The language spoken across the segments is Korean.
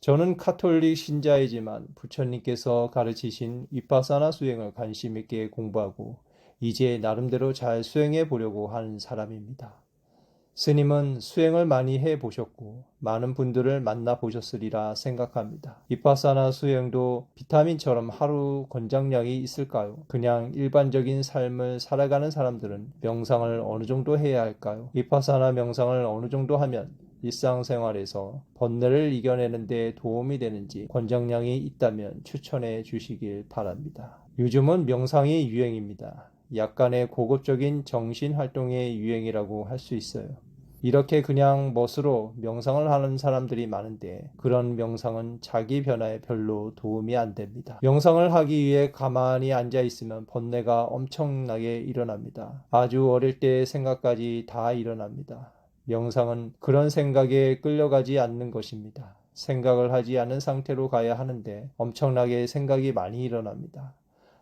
저는 카톨릭 신자이지만 부처님께서 가르치신 위파사나 수행을 관심 있게 공부하고 이제 나름대로 잘 수행해 보려고 하는 사람입니다. 스님은 수행을 많이 해 보셨고 많은 분들을 만나 보셨으리라 생각합니다. 위파사나 수행도 비타민처럼 하루 권장량이 있을까요? 그냥 일반적인 삶을 살아가는 사람들은 명상을 어느 정도 해야 할까요? 위파사나 명상을 어느 정도 하면 일상생활에서 번뇌를 이겨내는 데 도움이 되는지 권장량이 있다면 추천해 주시길 바랍니다. 요즘은 명상이 유행입니다. 약간의 고급적인 정신활동의 유행이라고 할 수 있어요. 이렇게 그냥 멋으로 명상을 하는 사람들이 많은데 그런 명상은 자기 변화에 별로 도움이 안 됩니다. 명상을 하기 위해 가만히 앉아 있으면 번뇌가 엄청나게 일어납니다. 아주 어릴 때의 생각까지 다 일어납니다. 명상은 그런 생각에 끌려가지 않는 것입니다. 생각을 하지 않은 상태로 가야 하는데 엄청나게 생각이 많이 일어납니다.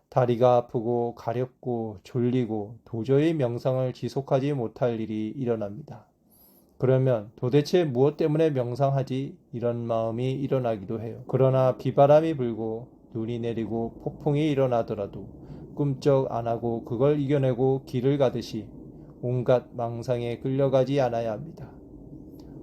다리가 아프고 가렵고 졸리고 도저히 명상을 지속하지 못할 일이 일어납니다. 그러면 도대체 무엇 때문에 명상하지? 이런 마음이 일어나기도 해요. 그러나 비바람이 불고 눈이 내리고 폭풍이 일어나더라도 꿈쩍 안 하고 그걸 이겨내고 길을 가듯이 온갖 망상에 끌려가지 않아야 합니다.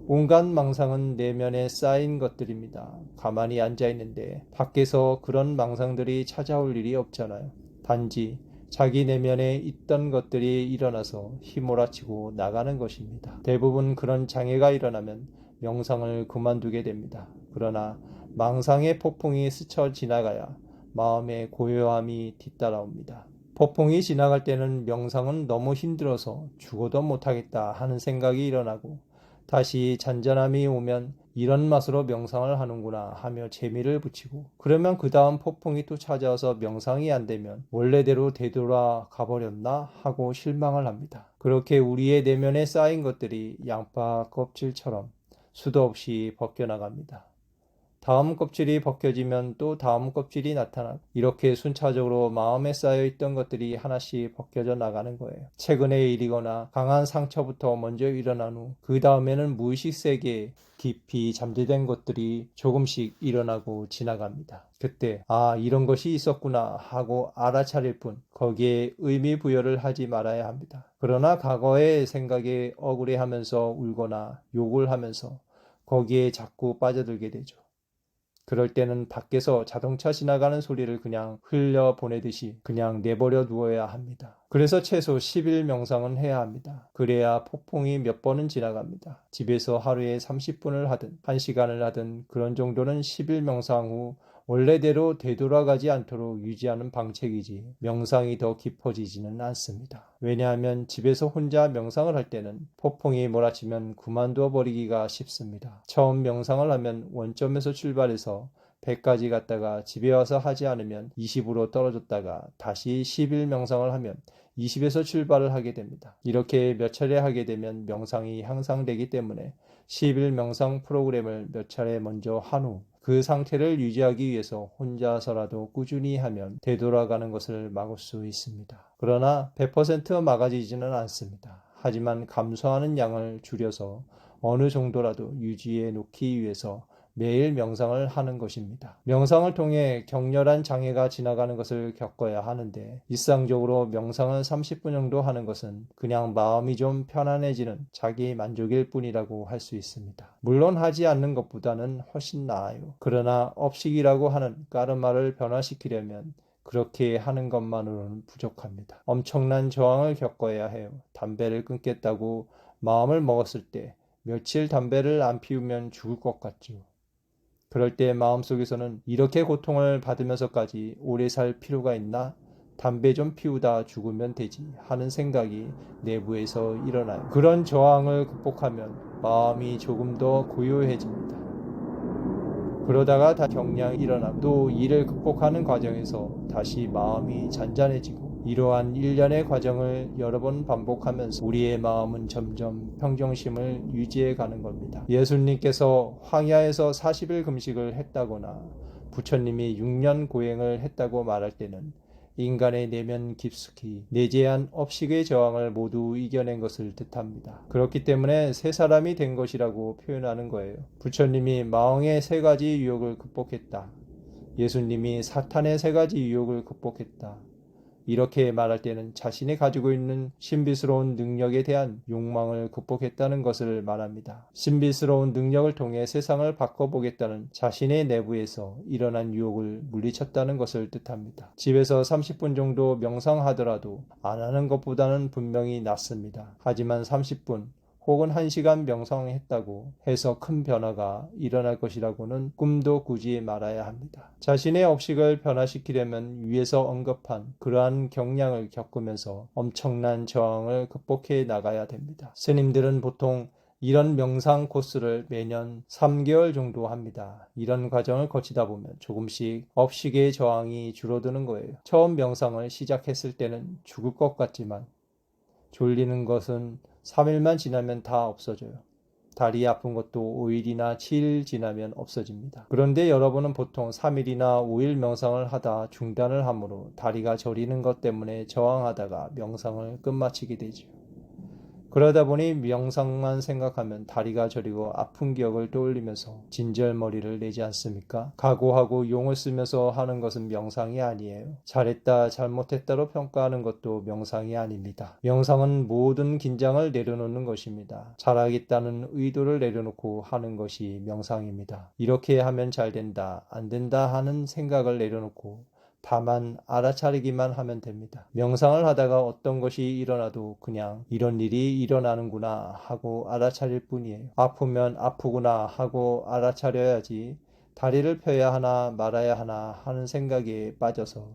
온갖 망상은 내면에 쌓인 것들입니다. 가만히 앉아 있는데 밖에서 그런 망상들이 찾아올 일이 없잖아요. 단지 자기 내면에 있던 것들이 일어나서 휘몰아치고 나가는 것입니다. 대부분 그런 장애가 일어나면 명상을 그만두게 됩니다. 그러나 망상의 폭풍이 스쳐 지나가야 마음의 고요함이 뒤따라옵니다. 폭풍이 지나갈 때는 명상은 너무 힘들어서 죽어도 못하겠다 하는 생각이 일어나고 다시 잔잔함이 오면 이런 맛으로 명상을 하는구나 하며 재미를 붙이고 그러면 그 다음 폭풍이 또 찾아와서 명상이 안 되면 원래대로 되돌아 가버렸나 하고 실망을 합니다. 그렇게 우리의 내면에 쌓인 것들이 양파 껍질처럼 수도 없이 벗겨나갑니다. 다음 껍질이 벗겨지면 또 다음 껍질이 나타나고 이렇게 순차적으로 마음에 쌓여있던 것들이 하나씩 벗겨져 나가는 거예요. 최근의 일이거나 강한 상처부터 먼저 일어난 후 그 다음에는 무의식세계에 깊이 잠재된 것들이 조금씩 일어나고 지나갑니다. 그때 이런 것이 있었구나 하고 알아차릴 뿐 거기에 의미 부여를 하지 말아야 합니다. 그러나 과거의 생각에 억울해하면서 울거나 욕을 하면서 거기에 자꾸 빠져들게 되죠. 그럴 때는 밖에서 자동차 지나가는 소리를 그냥 흘려보내듯이 그냥 내버려 두어야 합니다. 그래서 최소 10일 명상은 해야 합니다. 그래야 폭풍이 몇 번은 지나갑니다. 집에서 하루에 30분을 하든 1시간을 하든 그런 정도는 10일 명상 후 원래대로 되돌아가지 않도록 유지하는 방책이지 명상이 더 깊어지지는 않습니다. 왜냐하면 집에서 혼자 명상을 할 때는 폭풍이 몰아치면 그만두어 버리기가 쉽습니다. 처음 명상을 하면 원점에서 출발해서 100까지 갔다가 집에 와서 하지 않으면 20으로 떨어졌다가 다시 10일 명상을 하면 20에서 출발을 하게 됩니다. 이렇게 몇 차례 하게 되면 명상이 향상되기 때문에 10일 명상 프로그램을 몇 차례 먼저 한 후 그 상태를 유지하기 위해서 혼자서라도 꾸준히 하면 되돌아가는 것을 막을 수 있습니다. 그러나 100% 막아지지는 않습니다. 하지만 감소하는 양을 줄여서 어느 정도라도 유지해 놓기 위해서 매일 명상을 하는 것입니다. 명상을 통해 격렬한 장애가 지나가는 것을 겪어야 하는데 일상적으로 명상을 30분 정도 하는 것은 그냥 마음이 좀 편안해지는 자기 만족일 뿐이라고 할 수 있습니다. 물론 하지 않는 것보다는 훨씬 나아요. 그러나 업식이라고 하는 까르마를 변화시키려면 그렇게 하는 것만으로는 부족합니다. 엄청난 저항을 겪어야 해요. 담배를 끊겠다고 마음을 먹었을 때 며칠 담배를 안 피우면 죽을 것 같죠. 그럴 때 마음속에서는 이렇게 고통을 받으면서까지 오래 살 필요가 있나? 담배 좀 피우다 죽으면 되지 하는 생각이 내부에서 일어나요. 그런 저항을 극복하면 마음이 조금 더 고요해집니다. 그러다가 다시 경량이 일어나고 또 이를 극복하는 과정에서 다시 마음이 잔잔해지고 이러한 일련의 과정을 여러 번 반복하면서 우리의 마음은 점점 평정심을 유지해 가는 겁니다. 예수님께서 황야에서 40일 금식을 했다거나 부처님이 6년 고행을 했다고 말할 때는 인간의 내면 깊숙이 내재한 업식의 저항을 모두 이겨낸 것을 뜻합니다. 그렇기 때문에 새 사람이 된 것이라고 표현하는 거예요. 부처님이 마왕의 세 가지 유혹을 극복했다. 예수님이 사탄의 세 가지 유혹을 극복했다. 이렇게 말할 때는 자신이 가지고 있는 신비스러운 능력에 대한 욕망을 극복했다는 것을 말합니다. 신비스러운 능력을 통해 세상을 바꿔보겠다는 자신의 내부에서 일어난 유혹을 물리쳤다는 것을 뜻합니다. 집에서 30분 정도 명상하더라도 안 하는 것보다는 분명히 낫습니다. 하지만 30분 혹은 1시간 명상했다고 해서 큰 변화가 일어날 것이라고는 꿈도 꾸지 말아야 합니다. 자신의 업식을 변화시키려면 위에서 언급한 그러한 경량을 겪으면서 엄청난 저항을 극복해 나가야 됩니다. 스님들은 보통 이런 명상 코스를 매년 3개월 정도 합니다. 이런 과정을 거치다 보면 조금씩 업식의 저항이 줄어드는 거예요. 처음 명상을 시작했을 때는 죽을 것 같지만 졸리는 것은 3일만 지나면 다 없어져요. 다리 아픈 것도 5일이나 7일 지나면 없어집니다. 그런데 여러분은 보통 3일이나 5일 명상을 하다 중단을 하므로 다리가 저리는 것 때문에 저항하다가 명상을 끝마치게 되죠. 그러다 보니 명상만 생각하면 다리가 저리고 아픈 기억을 떠올리면서 진절머리를 내지 않습니까? 각오하고 용을 쓰면서 하는 것은 명상이 아니에요. 잘했다 잘못했다로 평가하는 것도 명상이 아닙니다. 명상은 모든 긴장을 내려놓는 것입니다. 잘하겠다는 의도를 내려놓고 하는 것이 명상입니다. 이렇게 하면 잘 된다 안 된다 하는 생각을 내려놓고 다만 알아차리기만 하면 됩니다. 명상을 하다가 어떤 것이 일어나도 그냥 이런 일이 일어나는구나 하고 알아차릴 뿐이에요. 아프면 아프구나 하고 알아차려야지 다리를 펴야 하나 말아야 하나 하는 생각에 빠져서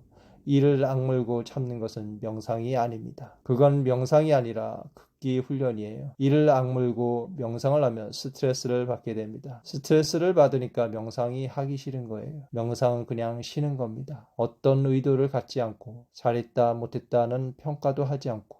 이를 악물고 참는 것은 명상이 아닙니다. 그건 명상이 아니라 극기 훈련이에요. 이를 악물고 명상을 하면 스트레스를 받게 됩니다. 스트레스를 받으니까 명상이 하기 싫은 거예요. 명상은 그냥 쉬는 겁니다. 어떤 의도를 갖지 않고 잘했다 못했다는 평가도 하지 않고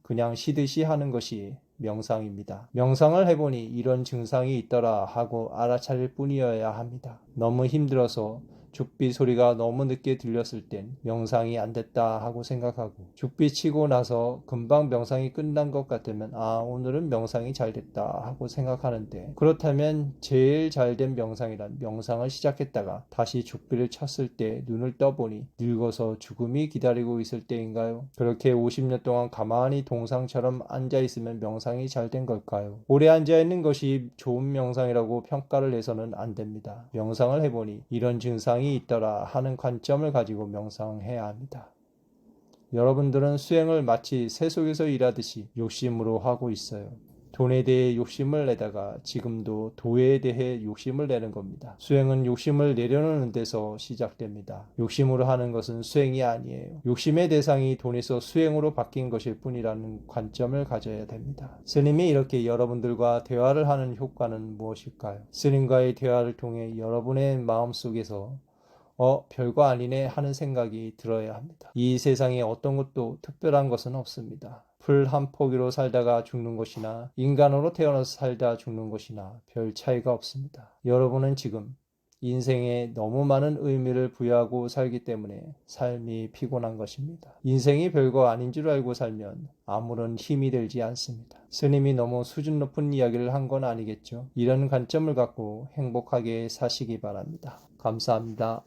그냥 쉬듯이 하는 것이 명상입니다. 명상을 해보니 이런 증상이 있더라 하고 알아차릴 뿐이어야 합니다. 너무 힘들어서 죽비 소리가 너무 늦게 들렸을 땐 명상이 안 됐다 하고 생각하고 죽비 치고 나서 금방 명상이 끝난 것 같으면 오늘은 명상이 잘 됐다 하고 생각하는데 그렇다면 제일 잘된 명상이란 명상을 시작했다가 다시 죽비를 쳤을 때 눈을 떠보니 늙어서 죽음이 기다리고 있을 때인가요? 그렇게 50년 동안 가만히 동상처럼 앉아있으면 명상이 잘 된 걸까요? 오래 앉아있는 것이 좋은 명상이라고 평가를 해서는 안 됩니다. 명상을 해보니 이런 증상이 있더라 하는 관점을 가지고 명상해야 합니다. 여러분들은 수행을 마치 새 속에서 일하듯이 욕심으로 하고 있어요. 돈에 대해 욕심을 내다가 지금도 도에 대해 욕심을 내는 겁니다. 수행은 욕심을 내려놓는 데서 시작됩니다. 욕심으로 하는 것은 수행이 아니에요. 욕심의 대상이 돈에서 수행으로 바뀐 것일 뿐이라는 관점을 가져야 됩니다. 스님이 이렇게 여러분들과 대화를 하는 효과는 무엇일까요? 스님과의 대화를 통해 여러분의 마음속에서 별거 아니네 하는 생각이 들어야 합니다. 이 세상에 어떤 것도 특별한 것은 없습니다. 풀 한 포기로 살다가 죽는 것이나 인간으로 태어나서 살다 죽는 것이나 별 차이가 없습니다. 여러분은 지금 인생에 너무 많은 의미를 부여하고 살기 때문에 삶이 피곤한 것입니다. 인생이 별거 아닌 줄 알고 살면 아무런 힘이 들지 않습니다. 스님이 너무 수준 높은 이야기를 한 건 아니겠죠? 이런 관점을 갖고 행복하게 사시기 바랍니다. 감사합니다.